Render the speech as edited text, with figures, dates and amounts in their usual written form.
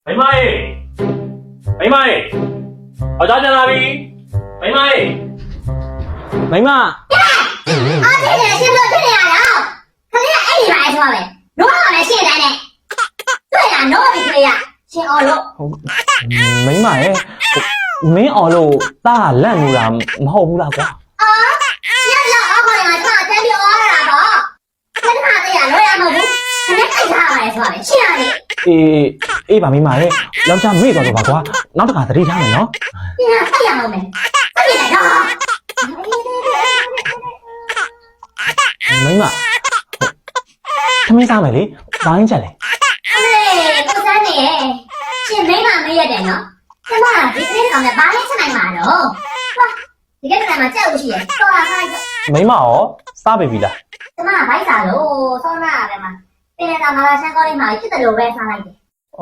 မိမရေမိမရေအသားကျန်လာပြီမိမရေမိမအားကြီးတယ်ရှင်လို့ဖြစ်နေရတော့ခလေးကအဲ့ဒီပါဆိုပါပဲနိုးတော့လည်းရှင်းတယ်နဲ့တွေ့လားနိုးပြီခလေးကရှင်အော်လို့မိမရဲ့မင်းအော်လို့တာလန့်နေတာမဟုတ်ဘူးလားကွာအော်ရှင်လောက်အော်ခေါ်ရင်တော့တက်ပြီးအော်ရတာတော့ခက်ခါတည်းရလို့ရမှာဘူးခလေးအိတ်ထားပါလေဆိုပါပဲရှင်းရတယ်အေးပါမိမရဲ့ယောက်ျားမေ့သွားတော့ပါကွာနောက်တစ်ခါသတိထားမယ်နော်ဒီကဆက်ရအောင်မယ်ဆက်ရတယ်တော့မိမသမင်းစားမယ်လေဘာရင်းချက်လဲကိုစမ်းနေရှင်မိမမေးရတယ်နော်ကျမဒီစင်းကောင်နဲ့ဘာလဲဆက်နိုင်မှာတော့ဟာဒီကနေ့မှကြောက်လို့ရှိရတော်လာခိုင်းတော့မိမရောစားပြီလားကျမဘိုက်စားလို့ဆောင်းနာရတယ်မှာတင်နေတာမလာရှမ်းကောင်းလေးမှာဖြစ်တယ်လို့ပဲစားလိုက်တယ်ဩ